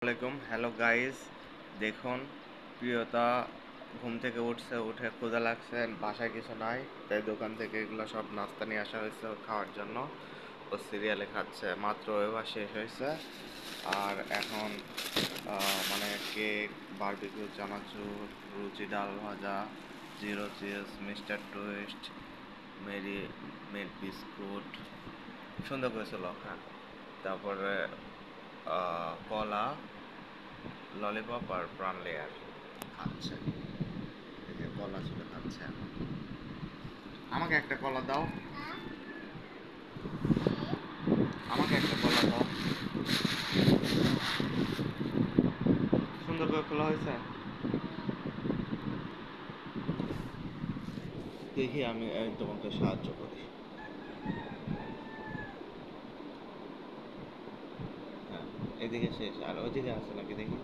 আসসালামাইকুম, hello guys. দেখুন, প্রিয়তা ঘুম থেকে উঠছে, উঠে ক্ষুধা লাগছে, বাসায় কিছু নাই, তাই দোকান থেকে এগুলো সব নাস্তা নিয়ে আসা হয়েছে ওর খাওয়ার জন্য। ও সিরিয়ালে খাচ্ছে, মাত্র ওয়েবার শেষ হয়েছে। আর এখন মানে কেক, বারবিকিউ, চানাচুর, রুচি ডাল ভাজা, zero cheese, Mister Twist, Marie made biscuit, সুন্দর করেছিল, হ্যাঁ। তারপরে কলা, ললিপপ আর প্রাণ লেয়ার খাচ্ছে। এই যে কলা চুলে খাচ্ছে এখন। আমাকে একটা কলা দাও, আমাকে একটা কলা দাও। সুন্দর করে খোলা হয়েছে। দেখি আমি তোমাকে সাহায্য করি। হ্যাঁ, এদিকে শেষ, আর ওইদিকে আছে নাকি দেখি।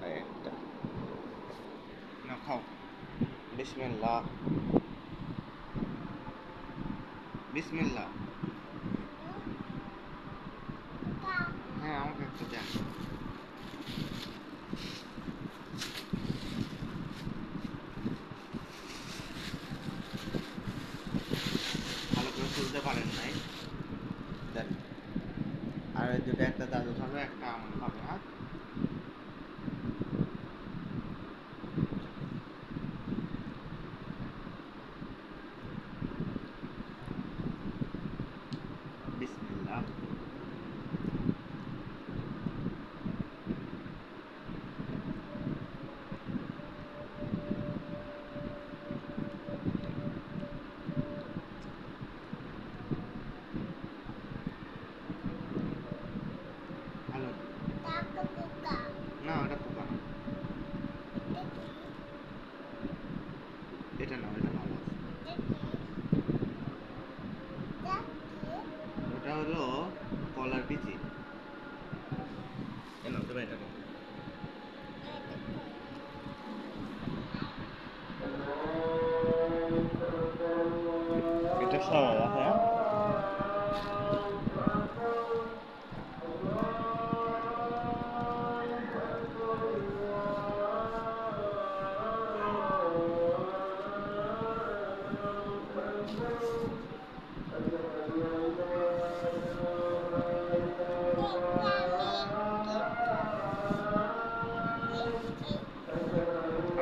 আর একটা না, খাও। বিসমিল্লাহ, বিসমিল্লাহ। হ্যাঁ, আমাকে একটা দেন। ভালো করে তুলতে পারেন নাই, দেন। আর ওই দুটো, একটা দাদু খাবে, একটা আমার খাবে। হ্যাঁ, বিসমিল্লাহ। ভালো না, ওটা পোকা না। এটা না, এটা ভালো আছে। ওটা হলো কলার বিচি। কেন তুমি এটা নাও। এটা সরা, হ্যাঁ।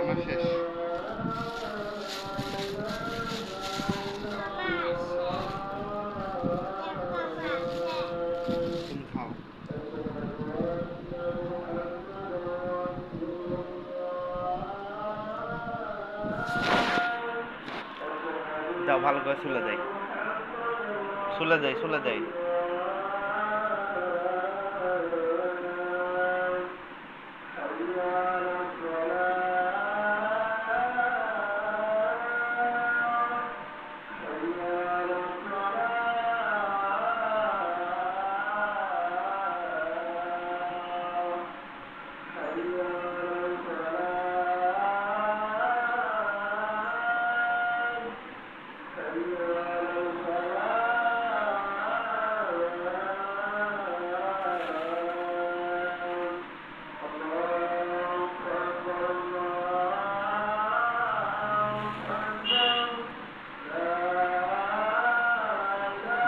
আমার শেষ। তুমি খাও। যাও, ভালো করে শুলে যাই, শুলে যাই, শুলে যাই।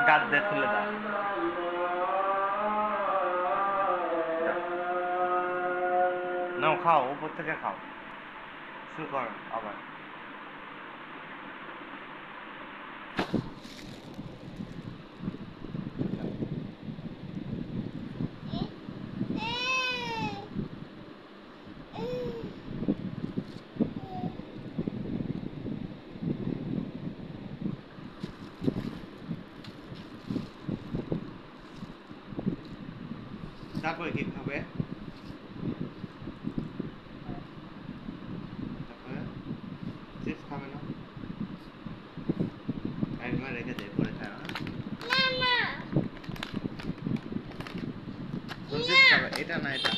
দাঁত দিয়ে খুলে দাও। নাও, খাও, উপর থেকে খাও। শুরু করো আবার। তারপরে কি খাবে? তারপরে চিপস খাবে না? একবার রেখে দে, পরে খায় না। কোন চিপস খাবে? এটা না এটা?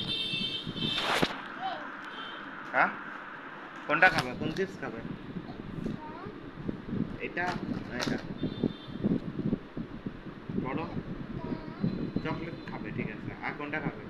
হ্যাঁ, কোনটা খাবে? কোন চিপস খাবে? এটা এটা বড় চকলেট খাবে, ঠিক আছে। আর কোনটা খাবে?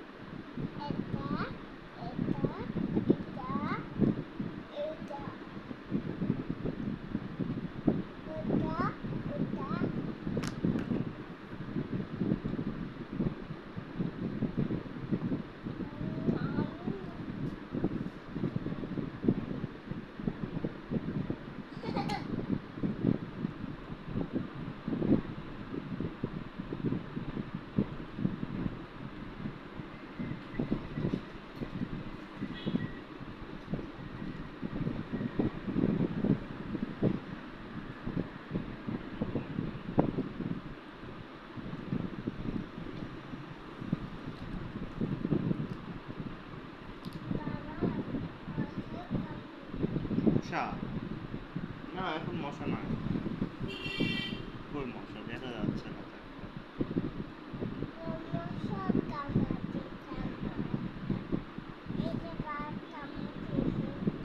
মশা না, এখন মশা নাই। কই মশা দেখা যাচ্ছে না তো একটা।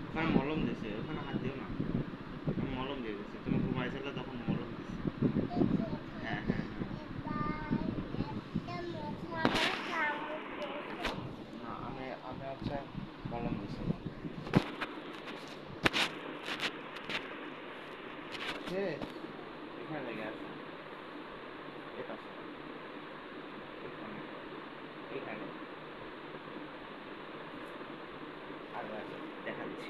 ওখানে মলম দিছে, ওখানে হাত দিও না। আমি মলম দিয়ে দিছি, তুমি ঘুমাইছিলে তখন মলম দিছি। হ্যাঁ হ্যাঁ না, আমি আমি হচ্ছে মলম দিছি। শেষ, এখানে লেগে আছে। এটা এখানে এখানে আর আছে, দেখাচ্ছি।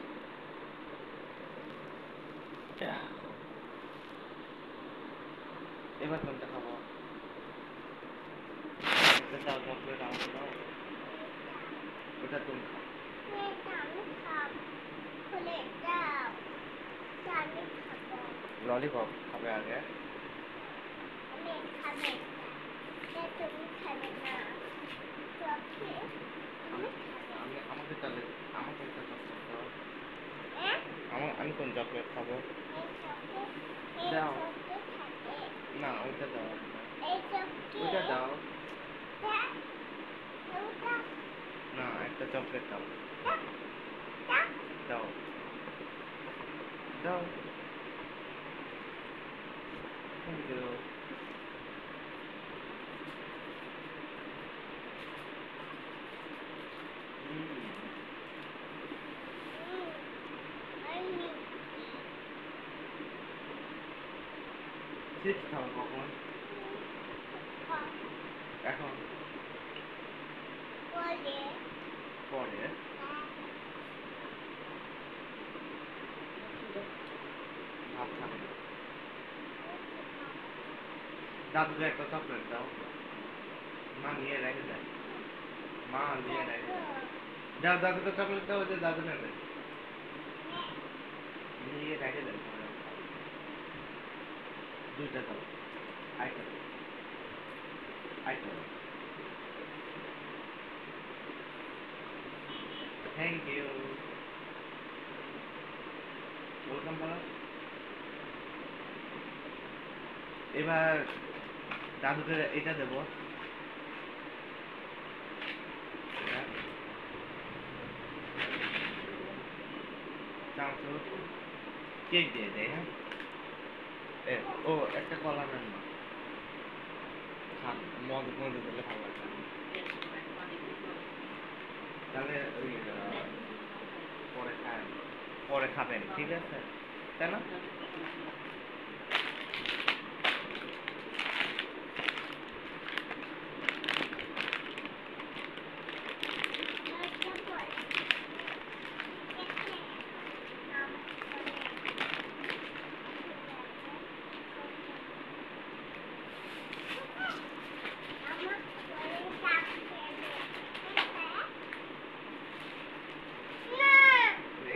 এবার কোনটা খাবো? একটা দাও চকলেট, আমাকে দাও। ওটা তুমি ললিপপ খাবে আগে? আমাকে তাহলে আমাকে একটা চকলেট দাও। আমি কোন চকলেট খাবো? দাও না, ওইটা দাও, ওইটা দাও না, একটা চকলেট দাও দাও দাও। Thank you. চিপস খাবো কখন? এখন পরে ভাত খাবে না। দাদুকে একটা চকলেট দাও। মা নিয়ে রেখে দেয়, মা নিয়ে রেখে দেয়। দাও দাদুকে চকলেট দাও, ওই যে দাদু নেবে, নিয়ে রেখে দেয়। দুইটা দাও, আইটা দাও, আইটা দাও। থ্যাংক ইউ, ওয়েলকাম বলো। এবার দাদুকে এটা দেবো, চামচ কেক দিয়ে দেয়। হ্যাঁ, ও একটা কলা নেন না, খান, মধু মধু দিলে ভালো লাগে। তাহলে ওই পরে খান, পরে খাবেন, ঠিক আছে, তাই না?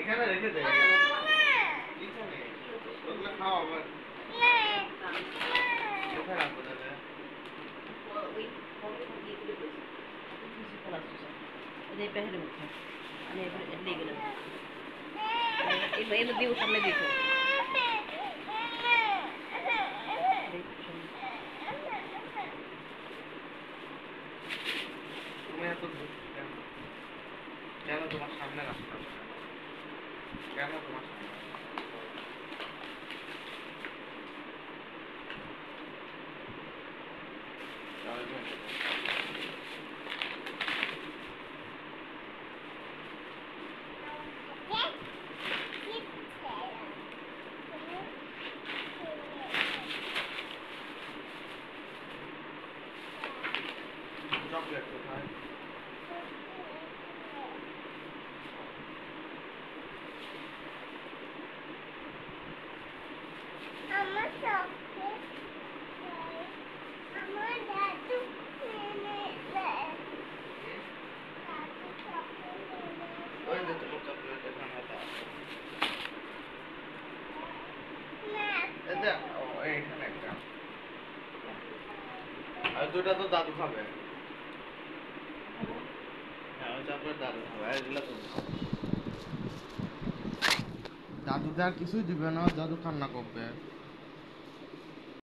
এখানে রেখে দেয়, ওগুলো খাও আবার। কোথায় রাখবো তাহলে? দিও সামনে দেখো। তুমি এত দুষ্টু কেন? কেন তোমার সামনে রাখতে হবে? কেন তোমার সামনে? চকলেট কোথায়? আমার চকলেট আমার দাদু এনে দেয়। দাদু চকলেট ওই এনে যে তোমার চকলেট এখানে দাও। না এই যে এইখানে একটা। আর দুটা তো দাদু খাবে। হ্যাঁ ওই চকলেট দাদু খাবে, আর এগুলো তুমি খাও। দাদুকে আর কিছুই দিবে না, দাদু কান্না করবে।